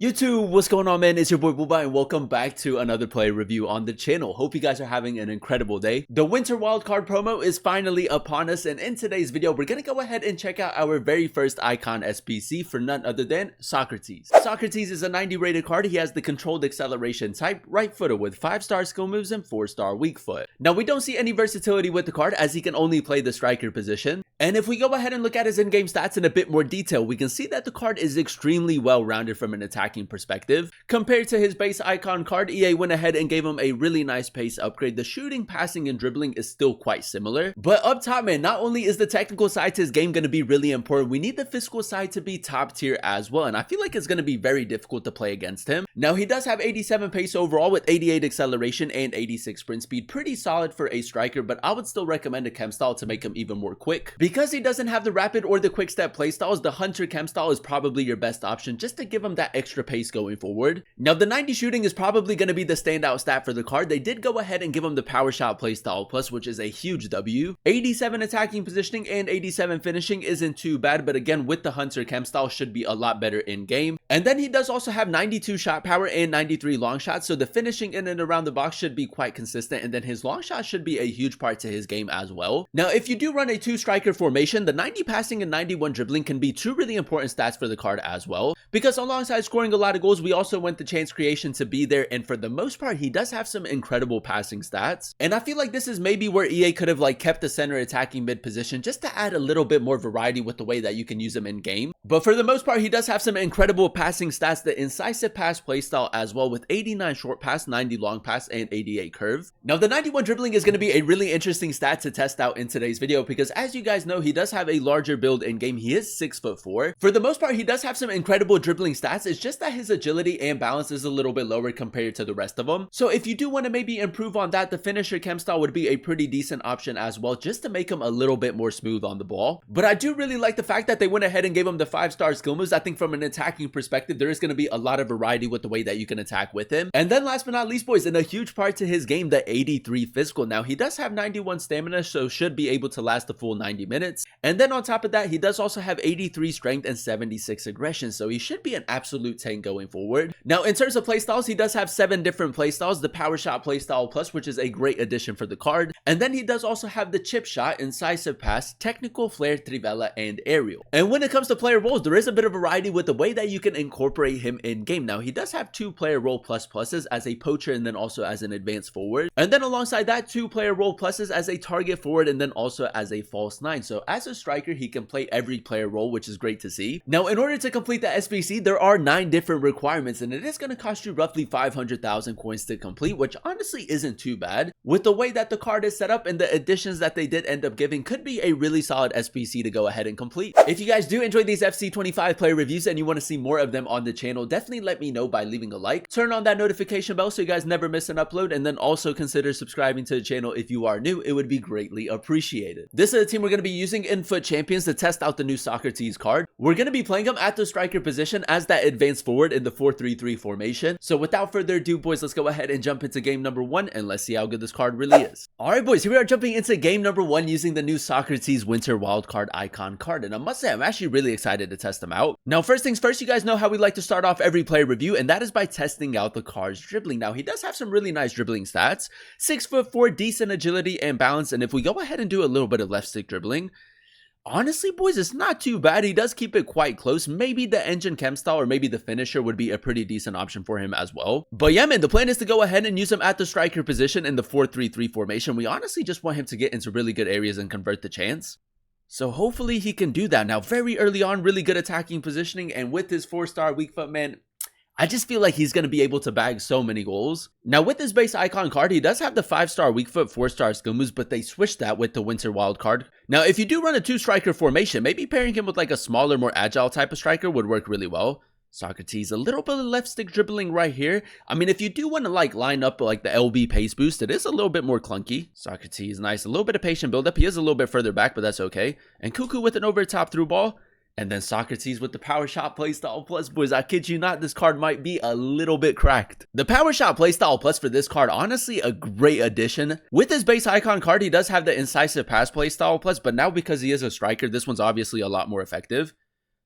YouTube, what's going on, man? It's your boy Booba and welcome back to another player review on the channel. Hope you guys are having an incredible day. The Winter Wildcard promo is finally upon us, and in today's video, we're gonna go ahead and check out our very first Icon SBC for none other than Socrates. Socrates is a 90 rated card. He has the controlled acceleration type, right footer with 5-star skill moves and 4-star weak foot. Now, we don't see any versatility with the card as he can only play the striker position. And if we go ahead and look at his in-game stats in a bit more detail, we can see that the card is extremely well-rounded from an attacking perspective. Compared to his base icon card, EA went ahead and gave him a really nice pace upgrade. The shooting, passing, and dribbling is still quite similar. But up top, man, not only is the technical side to his game going to be really important, we need the physical side to be top tier as well. And I feel like it's going to be very difficult to play against him. Now, he does have 87 pace overall with 88 acceleration and 86 sprint speed. Pretty solid for a striker, but I would still recommend a chem style to make him even more quick. Because he doesn't have the rapid or the quick step playstyles, the Hunter chem style is probably your best option just to give him that extra pace going forward. Now, the 90 shooting is probably going to be the standout stat for the card. They did go ahead and give him the power shot playstyle plus, which is a huge W. 87 attacking positioning and 87 finishing isn't too bad, but again, with the Hunter chem style should be a lot better in game. And then he does also have 92 shot power and 93 long shots, so the finishing in and around the box should be quite consistent, and then his long shot should be a huge part to his game as well. Now, if you do run a 2-striker formation, the 90 passing and 91 dribbling can be two really important stats for the card as well, because alongside scoring a lot of goals, we also want the chance creation to be there, and for the most part, he does have some incredible passing stats. And I feel like this is maybe where EA could have kept the center attacking mid position just to add a little bit more variety with the way that you can use him in game. But for the most part, he does have some incredible passing stats, the incisive pass playstyle as well, with 89 short pass, 90 long pass, and 88 curve. Now, the 91 dribbling is going to be a really interesting stat to test out in today's video, because as you guys know, he does have a larger build in game. He is 6'4". For the most part, he does have some incredible dribbling stats. It's just that his agility and balance is a little bit lower compared to the rest of them. So if you do want to maybe improve on that, the finisher chem style would be a pretty decent option as well, just to make him a little bit more smooth on the ball. But I do really like the fact that they went ahead and gave him the 5-star skill moves. I think from an attacking perspective, there is going to be a lot of variety with the way that you can attack with him. And then last but not least, boys, and a huge part to his game, the 83 physical. Now, he does have 91 stamina, so should be able to last the full 90 minutes. And then on top of that, he does also have 83 strength and 76 aggression, so he should be an absolute tank going forward. Now, in terms of playstyles, he does have 7 different playstyles. The power shot playstyle plus, which is a great addition for the card. And then he does also have the chip shot, incisive pass, technical flare, trivela, and aerial. And when it comes to player roles, there is a bit of variety with the way that you can incorporate him in game. Now, he does have 2 player role pluses as a poacher and then also as an advanced forward. And then alongside that, 2 player role pluses as a target forward and then also as a false 9. So as a striker, he can play every player role, which is great to see. Now, in order to complete the SBC, there are 9 different requirements, and it is going to cost you roughly 500,000 coins to complete, which honestly isn't too bad. With the way that the card is set up and the additions that they did end up giving, could be a really solid SBC to go ahead and complete. If you guys do enjoy these FC25 player reviews and you want to see more of them on the channel, definitely let me know by leaving a like. Turn on that notification bell so you guys never miss an upload, and then also consider subscribing to the channel if you are new. It would be greatly appreciated. This is the team we're going to be using in Foot Champions to test out the new Socrates card. We're going to be playing him at the striker position as that advanced forward in the 4-3-3 formation. So without further ado, boys, let's go ahead and jump into game number 1 and let's see how good this card really is. Alright, boys, here we are jumping into game number 1 using the new Socrates Winter Wildcard Icon card, and I must say I'm actually really excited to test them out. Now, first things first, you guys know how we like to start off every player review, and that is by testing out the card's dribbling. Now, he does have some really nice dribbling stats, 6'4", decent agility and balance, and if we go ahead and do a little bit of left stick dribbling, honestly, boys, it's not too bad. He does keep it quite close. Maybe the engine chem style or maybe the finisher would be a pretty decent option for him as well. But yeah, man, the plan is to go ahead and use him at the striker position in the 4-3-3 formation. We honestly just want him to get into really good areas and convert the chance. So hopefully he can do that. Now, very early on, really good attacking positioning, and with his 4-star weak foot, man, I just feel like he's going to be able to bag so many goals. Now, with his base icon card, he does have the 5-star weak foot, 4-star skill moves, but they switched that with the Winter Wildcard. Now, if you do run a 2-striker formation, maybe pairing him with like a smaller, more agile type of striker would work really well. Socrates, a little bit of left stick dribbling right here. I mean, if you do want to line up like the LB pace boost, it is a little bit more clunky. Socrates, nice, a little bit of patient buildup. He is a little bit further back, but that's okay. And Cuckoo with an over top through ball. And then Socrates with the power shot playstyle plus, boys, I kid you not, this card might be a little bit cracked. The power shot playstyle plus for this card, honestly, a great addition. With his base icon card, he does have the incisive pass playstyle plus, but now because he is a striker, this one's obviously a lot more effective.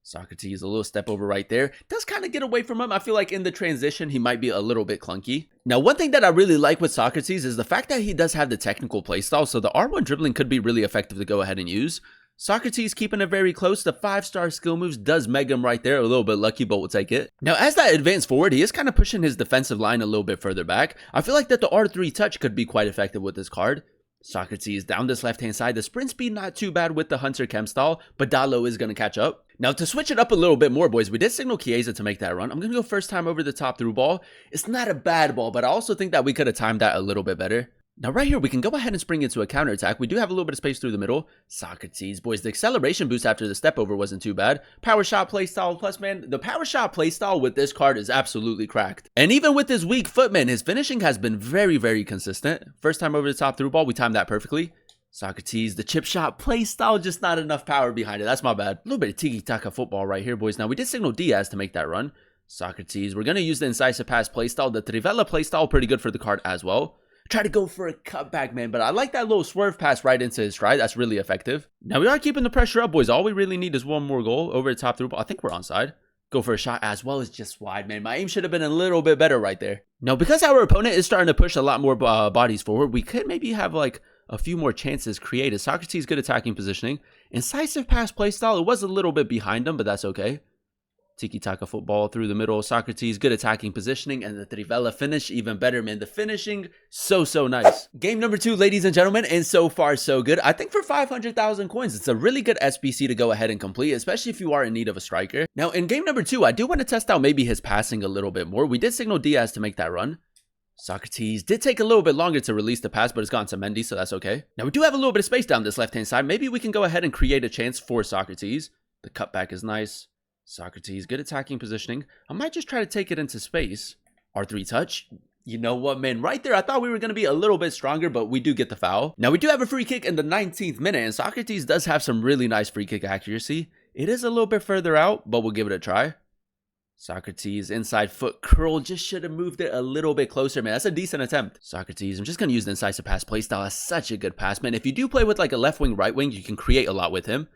Socrates, a little step over right there. Does kind of get away from him. I feel like in the transition, he might be a little bit clunky. Now, one thing that I really like with Socrates is the fact that he does have the technical playstyle, so the R1 dribbling could be really effective to go ahead and use. Socrates keeping it very close. The 5-star skill moves does meg him right there. A little bit lucky, but we'll take it. Now, as that advanced forward, he is kind of pushing his defensive line a little bit further back. I feel like that the R3 touch could be quite effective with this card. Socrates down this left-hand side. The sprint speed not too bad with the Hunter Chem style, but Dalo is going to catch up. Now, to switch it up a little bit more, boys, we did signal Chiesa to make that run. I'm going to go first time over the top through ball. It's not a bad ball, but I also think that we could have timed that a little bit better. Now, right here, we can go ahead and spring into a counterattack. We do have a little bit of space through the middle. Socrates, boys, the acceleration boost after the step over wasn't too bad. Power shot playstyle plus, man, the power shot playstyle with this card is absolutely cracked. And even with his weak foot, man, his finishing has been very, very consistent. First time over the top through ball, we timed that perfectly. Socrates, the chip shot playstyle, just not enough power behind it. That's my bad. A little bit of tiki-taka football right here, boys. Now, we did signal Diaz to make that run. Socrates, we're going to use the incisive pass playstyle. The Trivela playstyle, pretty good for the card as well. Try to go for a cutback, man, but I like that little swerve pass right into his stride. That's really effective. Now, we are keeping the pressure up, boys. All we really need is one more goal over the top through ball. I think we're onside. Go for a shot as well as just wide, man. My aim should have been a little bit better right there. Now, because our opponent is starting to push a lot more bodies forward, we could maybe have like a few more chances created. Socrates, good attacking positioning. Incisive pass playstyle, it was a little bit behind him, but that's okay. Tiki-taka football through the middle. Socrates, good attacking positioning, and the Trivela finish, even better, man. The finishing, so nice. Game number 2, ladies and gentlemen, and so far, so good. I think for 500,000 coins, it's a really good SBC to go ahead and complete, especially if you are in need of a striker. Now, in game number 2, I do want to test out maybe his passing a little bit more. We did signal Diaz to make that run. Socrates did take a little bit longer to release the pass, but it's gone to Mendy, so that's okay. Now, we do have a little bit of space down this left-hand side. Maybe we can go ahead and create a chance for Socrates. The cutback is nice. Socrates, good attacking positioning. I might just try to take it into space. R3 touch. You know what, man? Right there, I thought we were going to be a little bit stronger, but we do get the foul. Now, we do have a free kick in the 19th minute, and Socrates does have some really nice free kick accuracy. It is a little bit further out, but we'll give it a try. Socrates, inside foot curl. Just should have moved it a little bit closer, man. That's a decent attempt. Socrates, I'm just going to use the incisive pass playstyle. That's such a good pass, man. If you do play with like a left wing, right wing, you can create a lot with him.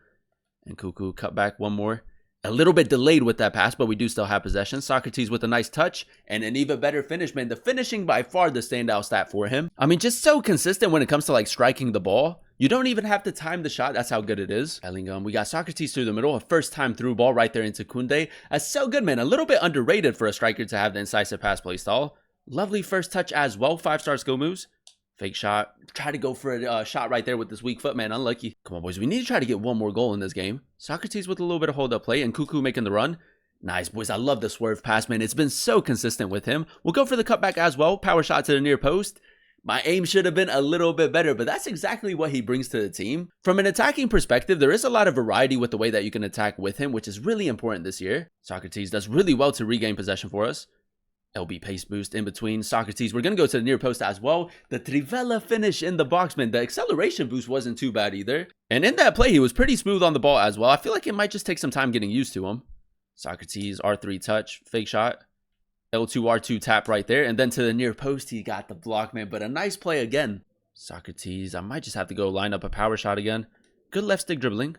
And Cuckoo, cut back one more. A little bit delayed with that pass, but we do still have possession. Socrates with a nice touch and an even better finish, man. The finishing by far the standout stat for him. I mean, just so consistent when it comes to like striking the ball. You don't even have to time the shot. That's how good it is. Bellingham, we got Socrates through the middle. A first time through ball right there into Koundé. That's so good, man. A little bit underrated for a striker to have the incisive pass play style. Lovely first touch as well. 5-star skill moves. Fake shot. Try to go for a shot right there with this weak foot, man. Unlucky. Come on, boys. We need to try to get one more goal in this game. Socrates with a little bit of hold-up play and Cuckoo making the run. Nice, boys. I love the swerve pass, man. It's been so consistent with him. We'll go for the cutback as well. Power shot to the near post. My aim should have been a little bit better, but that's exactly what he brings to the team. From an attacking perspective, there is a lot of variety with the way that you can attack with him, which is really important this year. Socrates does really well to regain possession for us. LB pace boost in between. Socrates, we're going to go to the near post as well. The Trivela finish in the box, man. The acceleration boost wasn't too bad either. And in that play, he was pretty smooth on the ball as well. I feel like it might just take some time getting used to him. Socrates, R3 touch, fake shot. L2, R2 tap right there. And then to the near post, he got the block, man. But a nice play again. Socrates, I might just have to go line up a power shot again. Good left stick dribbling.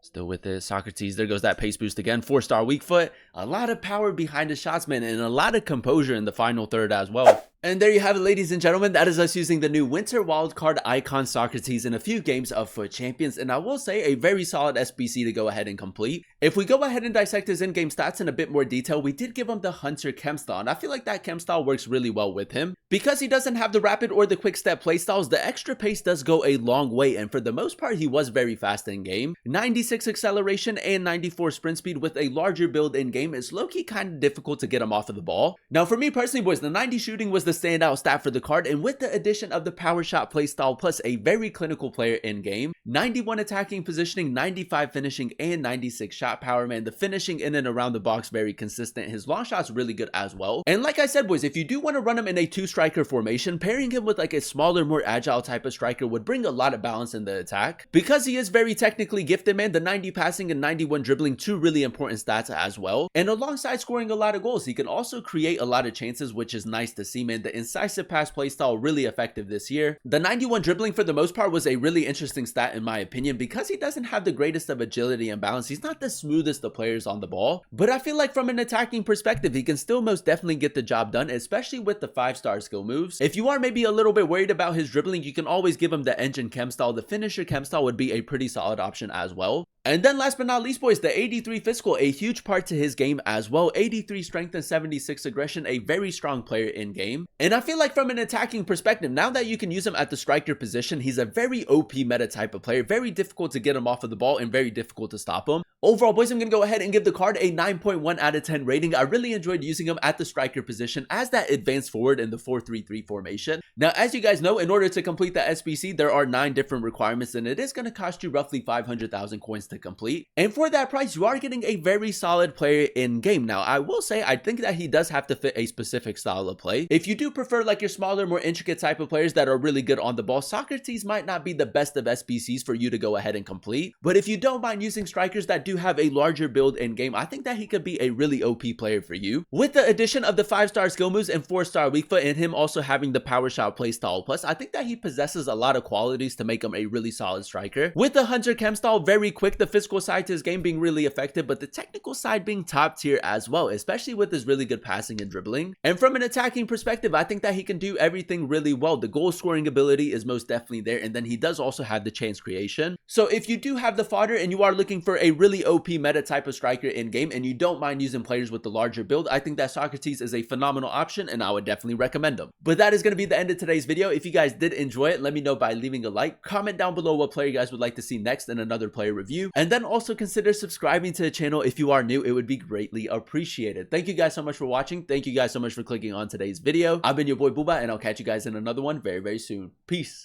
Still with it. Socrates, there goes that pace boost again. 4-star weak foot. A lot of power behind the shots, man, and a lot of composure in the final third as well. And there you have it, ladies and gentlemen. That is us using the new Winter Wildcard Icon Socrates in a few games of FUT Champions. And I will say a very solid SBC to go ahead and complete. If we go ahead and dissect his in-game stats in a bit more detail, we did give him the Hunter Chem style. And I feel like that Chem style works really well with him. Because he doesn't have the rapid or the quick step playstyles, the extra pace does go a long way. And for the most part, he was very fast in game. 96 acceleration and 94 sprint speed with a larger build in game is low-key kind of difficult to get him off of the ball. Now, for me personally, boys, the 90 shooting was the standout stat for the card, and with the addition of the power shot playstyle plus a very clinical player in game, 91 attacking positioning, 95 finishing, and 96 shot power, man. The finishing in and around the box very consistent. His long shot's really good as well. And like I said, boys, if you do want to run him in a 2-striker formation, pairing him with like a smaller, more agile type of striker would bring a lot of balance in the attack. Because he is very technically gifted, man, the 90 passing and 91 dribbling, 2 really important stats as well. And alongside scoring a lot of goals, he can also create a lot of chances, which is nice to see, man. and the incisive pass playstyle really effective this year. The 91 dribbling for the most part was a really interesting stat in my opinion because he doesn't have the greatest of agility and balance. He's not the smoothest of players on the ball, but I feel like from an attacking perspective, he can still most definitely get the job done, especially with the 5-star skill moves. If you are maybe a little bit worried about his dribbling, you can always give him the engine chem style. The finisher chem style would be a pretty solid option as well. And then last but not least, boys, the 83 physical, a huge part to his game as well. 83 strength and 76 aggression, a very strong player in game. And I feel like from an attacking perspective, now that you can use him at the striker position, he's a very OP meta type of player. Very difficult to get him off of the ball and very difficult to stop him. Overall, boys, I'm going to go ahead and give the card a 9.1 out of 10 rating. I really enjoyed using him at the striker position as that advanced forward in the 4-3-3 formation. Now, as you guys know, in order to complete the SBC, there are 9 different requirements, and it is going to cost you roughly 500,000 coins to complete. And for that price, you are getting a very solid player in game. Now, I will say, I think that he does have to fit a specific style of play. If you do prefer like your smaller, more intricate type of players that are really good on the ball, Socrates might not be the best of SBCs for you to go ahead and complete. But if you don't mind using strikers that do have a larger build in game, I think that he could be a really OP player for you. With the addition of the 5-star skill moves and 4-star weak foot and him also having the power shot playstyle plus, I think that he possesses a lot of qualities to make him a really solid striker. With the hunter chem style, very quick, the physical side to his game being really effective, but the technical side being top tier as well, especially with his really good passing and dribbling. And from an attacking perspective, I think that he can do everything really well. The goal scoring ability is most definitely there, and then he does also have the chance creation. So if you do have the fodder and you are looking for a really OP meta type of striker in game and you don't mind using players with the larger build, I think that Socrates is a phenomenal option and I would definitely recommend him. But that is going to be the end of today's video. If you guys did enjoy it, let me know by leaving a like, comment down below what player you guys would like to see next in another player review, and then also consider subscribing to the channel if you are new. It would be greatly appreciated. Thank you guys so much for watching. Thank you guys so much for clicking on today's video. I've been your boy Booba, and I'll catch you guys in another one very, very soon. Peace.